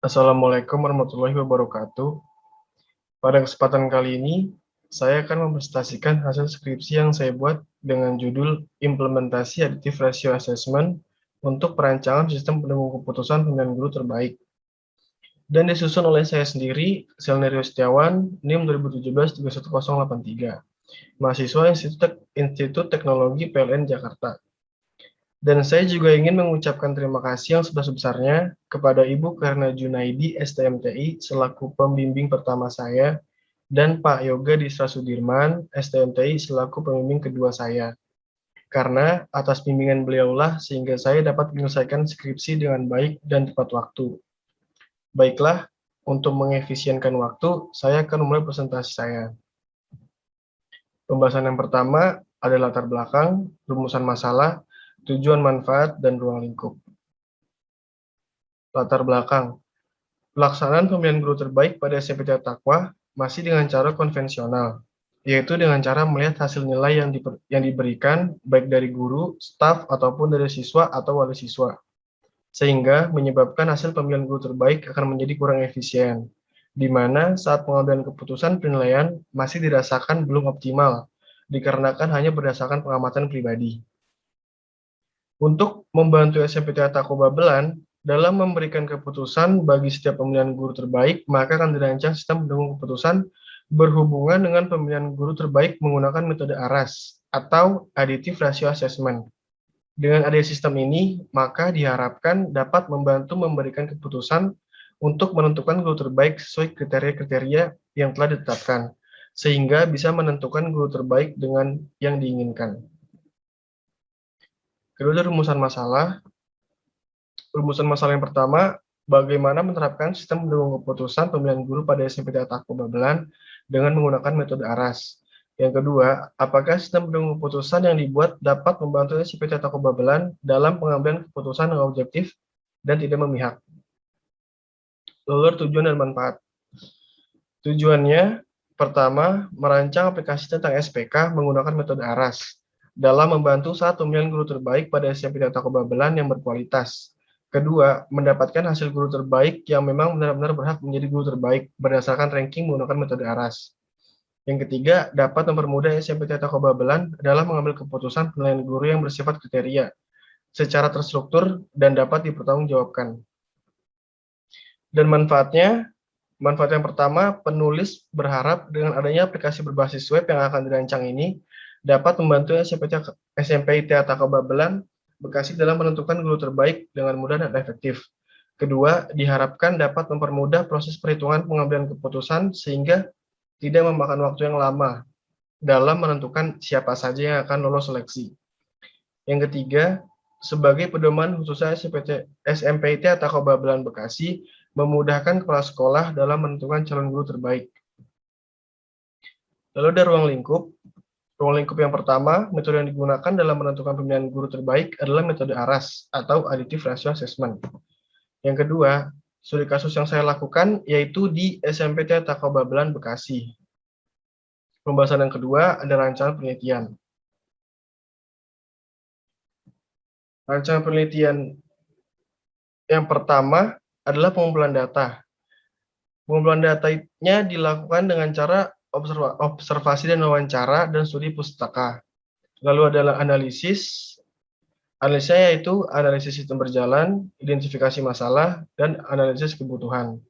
Assalamualaikum warahmatullahi wabarakatuh. Pada kesempatan kali ini, saya akan mempresentasikan hasil skripsi yang saya buat dengan judul Implementasi Additive Ratio Assessment untuk perancangan sistem pendukung keputusan pemilihan guru terbaik. Dan disusun oleh saya sendiri, Selnerio Setiawan, NIM 2017-31083, mahasiswa Institut Teknologi PLN Jakarta. Dan saya juga ingin mengucapkan terima kasih yang sebesar-besarnya kepada Ibu Karna Junaidi, STMTI, selaku pembimbing pertama saya, dan Pak Yoga Disra Sudirman, STMTI, selaku pembimbing kedua saya. Karena atas bimbingan beliaulah sehingga saya dapat menyelesaikan skripsi dengan baik dan tepat waktu. Baiklah, untuk mengefisienkan waktu, saya akan memulai presentasi saya. Pembahasan yang pertama adalah latar belakang, rumusan masalah, tujuan manfaat, dan ruang lingkup. Latar belakang. Pelaksanaan pemilihan guru terbaik pada SMPTN Taqwa masih dengan cara konvensional, yaitu dengan cara melihat hasil nilai yang diberikan baik dari guru, staf, ataupun dari siswa atau wali siswa, sehingga menyebabkan hasil pemilihan guru terbaik akan menjadi kurang efisien, di mana saat pengambilan keputusan penilaian masih dirasakan belum optimal, dikarenakan hanya berdasarkan pengamatan pribadi. Untuk membantu SMPTN Taqwa Babelan dalam memberikan keputusan bagi setiap pemilihan guru terbaik, maka akan dirancang sistem pendukung keputusan berhubungan dengan pemilihan guru terbaik menggunakan metode ARAS atau Additive Ratio Assessment. Dengan adanya sistem ini, maka diharapkan dapat membantu memberikan keputusan untuk menentukan guru terbaik sesuai kriteria-kriteria yang telah ditetapkan, sehingga bisa menentukan guru terbaik dengan yang diinginkan. Kedua, rumusan masalah. Rumusan masalah yang pertama, bagaimana menerapkan sistem pendukung keputusan pemilihan guru pada SMPTN Taqwa Babelan dengan menggunakan metode ARAS. Yang kedua, apakah sistem pendukung keputusan yang dibuat dapat membantu SMPTN Taqwa Babelan dalam pengambilan keputusan yang objektif dan tidak memihak. Lalu tujuan dan manfaat. Tujuannya, pertama, merancang aplikasi tentang SPK menggunakan metode ARAS dalam membantu saat pemilihan guru terbaik pada SMPTN Taqwa Babelan yang berkualitas. Kedua, mendapatkan hasil guru terbaik yang memang benar-benar berhak menjadi guru terbaik berdasarkan ranking menggunakan metode ARAS. Yang ketiga, dapat mempermudah SMPTN Taqwa Babelan dalam mengambil keputusan penilaian guru yang bersifat kriteria, secara terstruktur dan dapat dipertanggungjawabkan. Dan manfaat yang pertama, penulis berharap dengan adanya aplikasi berbasis web yang akan dirancang ini dapat membantu SMPTN Taqwa Babelan Bekasi dalam menentukan guru terbaik dengan mudah dan efektif. Kedua, diharapkan dapat mempermudah proses perhitungan pengambilan keputusan sehingga tidak memakan waktu yang lama dalam menentukan siapa saja yang akan lolos seleksi. Yang ketiga, sebagai pedoman khususnya SMPTN Taqwa Babelan Bekasi memudahkan kepala sekolah dalam menentukan calon guru terbaik. Lalu ada ruang lingkup. Ruang lingkup yang pertama, metode yang digunakan dalam menentukan pemilihan guru terbaik adalah metode ARAS atau Additive Ratio Assessment. Yang kedua, studi kasus yang saya lakukan yaitu di SMPTN Taqwa Babelan Bekasi. Pembahasan yang kedua ada rancangan penelitian. Rancangan penelitian yang pertama adalah pengumpulan data. Pengumpulan datanya dilakukan dengan cara observasi dan wawancara dan studi pustaka. Lalu adalah analisis. Analisisnya yaitu analisis sistem berjalan, identifikasi masalah, dan analisis kebutuhan.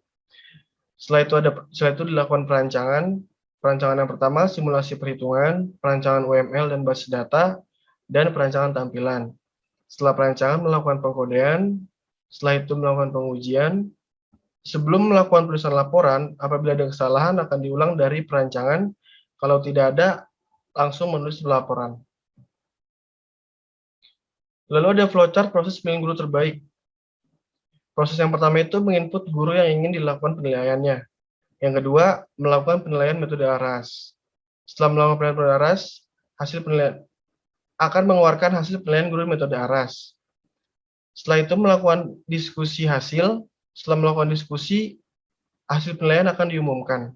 Setelah itu dilakukan perancangan. Perancangan yang pertama simulasi perhitungan, perancangan UML dan basis data, dan perancangan tampilan. Setelah perancangan melakukan pengkodean, setelah itu melakukan pengujian. Sebelum melakukan penulisan laporan, apabila ada kesalahan akan diulang dari perancangan, kalau tidak ada, langsung menulis laporan. Lalu ada flowchart proses pemilihan guru terbaik. Proses yang pertama itu menginput guru yang ingin dilakukan penilaiannya. Yang kedua, melakukan penilaian metode ARAS. Setelah melakukan penilaian metode ARAS, hasil penilaian akan mengeluarkan hasil penilaian guru metode ARAS. Setelah itu melakukan diskusi hasil. Setelah melakukan diskusi, hasil penilaian akan diumumkan.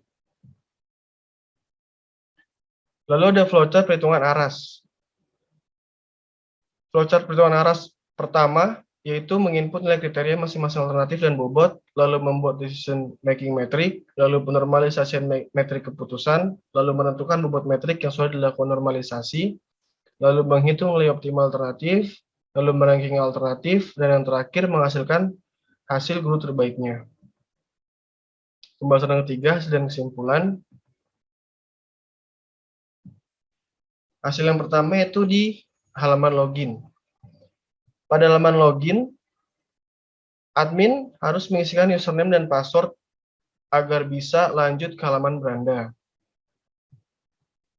Lalu ada flowchart perhitungan ARAS. Flowchart perhitungan ARAS pertama yaitu menginput nilai kriteria masing-masing alternatif dan bobot, lalu membuat decision making metrik, lalu penormalisasian metrik keputusan, lalu menentukan bobot metrik yang sudah dilakukan normalisasi, lalu menghitung nilai optimal alternatif, lalu meranking alternatif, dan yang terakhir menghasilkan hasil guru terbaiknya. Pembahasan yang ketiga, hasil dan kesimpulan. Hasil yang pertama yaitu di halaman login. Pada halaman login, admin harus mengisikan username dan password agar bisa lanjut ke halaman beranda.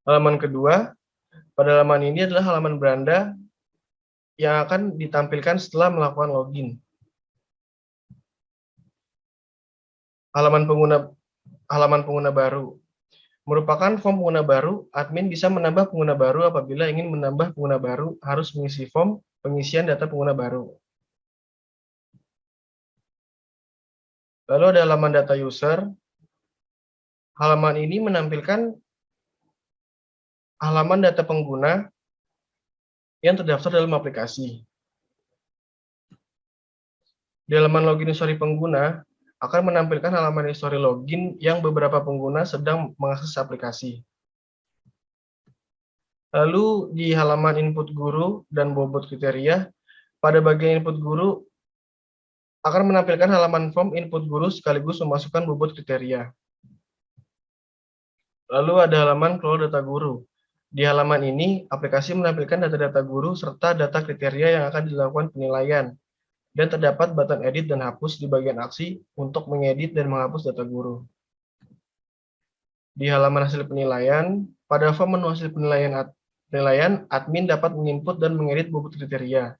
Halaman kedua, pada halaman ini adalah halaman beranda yang akan ditampilkan setelah melakukan login. Halaman pengguna baru merupakan form pengguna baru. Admin bisa menambah pengguna baru apabila ingin menambah pengguna baru, harus mengisi form pengisian data pengguna baru. Lalu ada halaman data user. Halaman ini menampilkan halaman data pengguna yang terdaftar dalam aplikasi. Di halaman login history pengguna akan menampilkan halaman history login yang beberapa pengguna sedang mengakses aplikasi. Lalu di halaman input guru dan bobot kriteria, pada bagian input guru akan menampilkan halaman form input guru sekaligus memasukkan bobot kriteria. Lalu ada halaman kelola data guru. Di halaman ini, aplikasi menampilkan data-data guru serta data kriteria yang akan dilakukan penilaian. Dan terdapat button edit dan hapus di bagian aksi untuk mengedit dan menghapus data guru. Di halaman hasil penilaian, pada form menu hasil penilaian, admin dapat menginput dan mengedit bobot kriteria.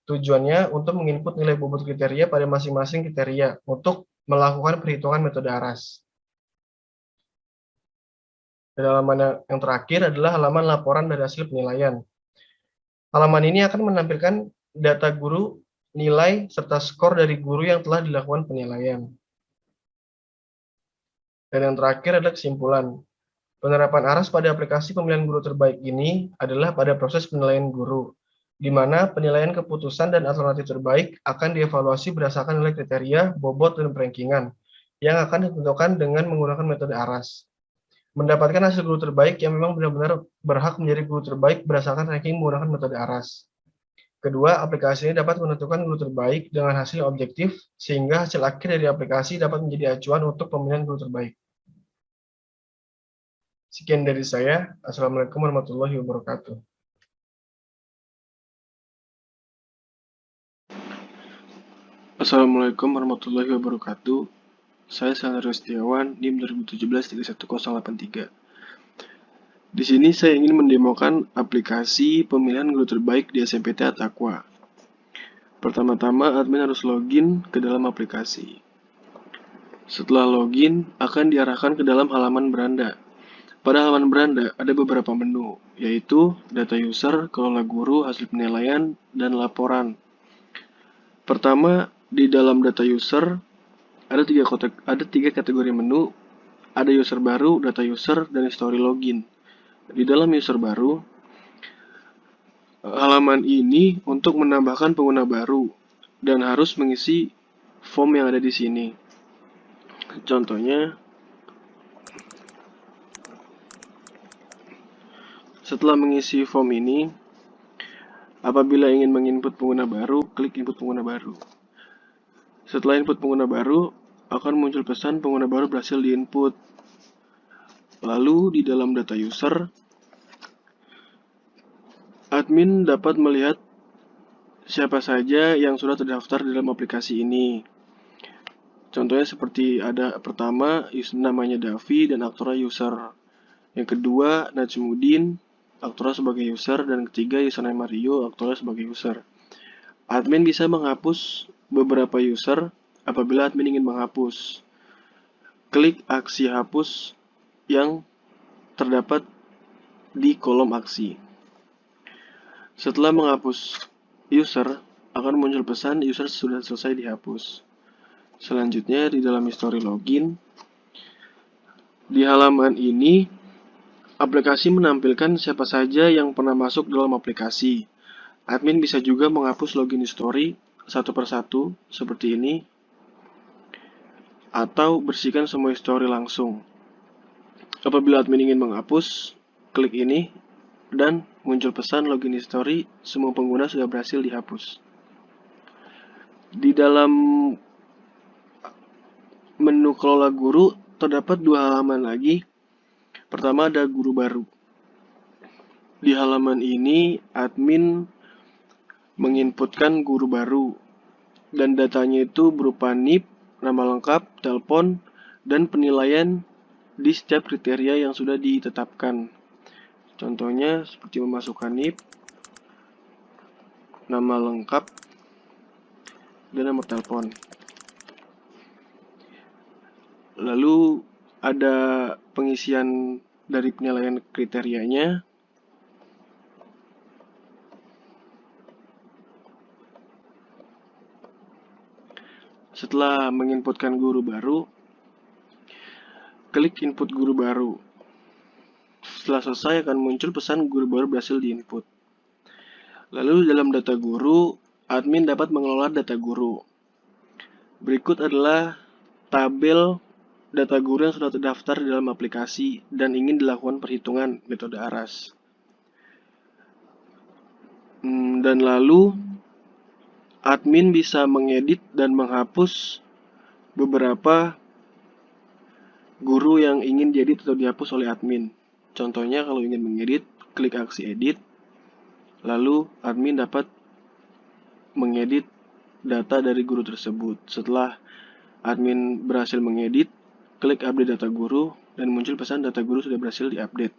Tujuannya untuk menginput nilai bobot kriteria pada masing-masing kriteria untuk melakukan perhitungan metode ARAS. Dan halaman yang terakhir adalah halaman laporan dari hasil penilaian. Halaman ini akan menampilkan data guru, nilai, serta skor dari guru yang telah dilakukan penilaian. Dan yang terakhir adalah kesimpulan. Penerapan ARAS pada aplikasi pemilihan guru terbaik ini adalah pada proses penilaian guru, di mana penilaian keputusan dan alternatif terbaik akan dievaluasi berdasarkan nilai kriteria, bobot, dan perankingan yang akan ditentukan dengan menggunakan metode ARAS. Mendapatkan hasil guru terbaik yang memang benar-benar berhak menjadi guru terbaik berdasarkan ranking menggunakan metode ARAS. Kedua, aplikasi ini dapat menentukan guru terbaik dengan hasil objektif, sehingga hasil akhir dari aplikasi dapat menjadi acuan untuk pemilihan guru terbaik. Sekian dari saya. Assalamualaikum warahmatullahi wabarakatuh. Assalamualaikum warahmatullahi wabarakatuh. Saya Sandra Setiawan, NIM 2017-31083. Di sini saya ingin mendemokan aplikasi pemilihan guru terbaik di SMPT At-Taqwa. Pertama-tama, admin harus login ke dalam aplikasi. Setelah login, akan diarahkan ke dalam halaman beranda. Pada halaman beranda ada beberapa menu, yaitu data user, kelola guru, hasil penilaian, dan laporan. Pertama, di dalam data user ada tiga kategori menu, ada user baru, data user, dan history login. Di dalam user baru, halaman ini untuk menambahkan pengguna baru dan harus mengisi form yang ada di sini. Contohnya, setelah mengisi form ini, apabila ingin menginput pengguna baru, klik input pengguna baru. Setelah input pengguna baru, akan muncul pesan pengguna baru berhasil diinput. Lalu di dalam data user, admin dapat melihat siapa saja yang sudah terdaftar dalam aplikasi ini. Contohnya seperti ada pertama, namanya Davi dan aktora user. Yang kedua, Najmudin, aktora sebagai user. Dan ketiga, username Mario, aktora sebagai user. Admin bisa menghapus beberapa user apabila admin ingin menghapus. Klik aksi hapus yang terdapat di kolom aksi. Setelah menghapus user, akan muncul pesan user sudah selesai dihapus. Selanjutnya di dalam history login, di halaman ini aplikasi menampilkan siapa saja yang pernah masuk dalam aplikasi. Admin bisa juga menghapus login history satu persatu seperti ini, atau bersihkan semua histori langsung. Apabila admin ingin menghapus, klik ini dan muncul pesan login history, semua pengguna sudah berhasil dihapus. Di dalam menu kelola guru terdapat 2 halaman lagi. Pertama ada guru baru. Di halaman ini admin menginputkan guru baru dan datanya itu berupa NIP, nama lengkap, telepon, dan penilaian di setiap kriteria yang sudah ditetapkan. Contohnya seperti memasukkan NIP, nama lengkap, dan nomor telepon. Lalu ada pengisian dari penilaian kriterianya. Setelah menginputkan guru baru, klik input guru baru. Setelah selesai akan muncul pesan guru baru berhasil diinput. Lalu dalam data guru, admin dapat mengelola data guru. Berikut adalah tabel data guru yang sudah terdaftar di dalam aplikasi dan ingin dilakukan perhitungan metode ARAS. Dan lalu admin bisa mengedit dan menghapus beberapa guru yang ingin diedit atau dihapus oleh admin. Contohnya kalau ingin mengedit, klik aksi edit, lalu admin dapat mengedit data dari guru tersebut. Setelah admin berhasil mengedit, klik update data guru dan muncul pesan data guru sudah berhasil diupdate.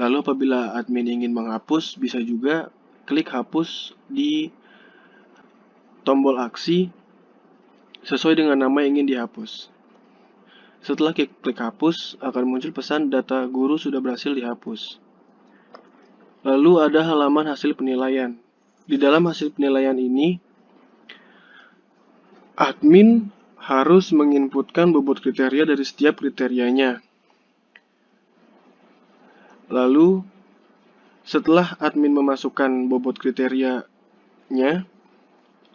Lalu apabila admin ingin menghapus, bisa juga klik hapus di tombol aksi sesuai dengan nama yang ingin dihapus. Setelah klik hapus, akan muncul pesan data guru sudah berhasil dihapus. Lalu ada halaman hasil penilaian. Di dalam hasil penilaian ini, admin harus menginputkan bobot kriteria dari setiap kriterianya. Lalu, setelah admin memasukkan bobot kriterianya,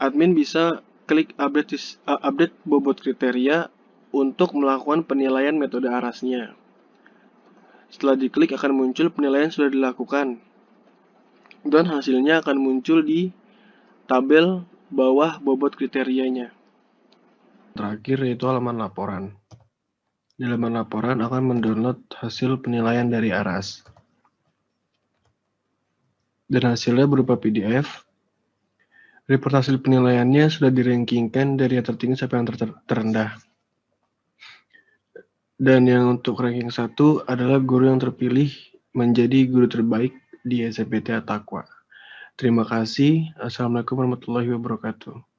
admin bisa klik update bobot kriteria untuk melakukan penilaian metode ARAS-nya. Setelah diklik akan muncul penilaian sudah dilakukan dan hasilnya akan muncul di tabel bawah bobot kriterianya. Terakhir yaitu halaman laporan. Di halaman laporan akan mendownload hasil penilaian dari ARAS. Dan hasilnya berupa PDF. Report hasil penilaiannya sudah dirankingkan dari yang tertinggi sampai yang terendah. Dan yang untuk ranking 1 adalah guru yang terpilih menjadi guru terbaik di SMPT At-Taqwa. Terima kasih. Assalamualaikum warahmatullahi wabarakatuh.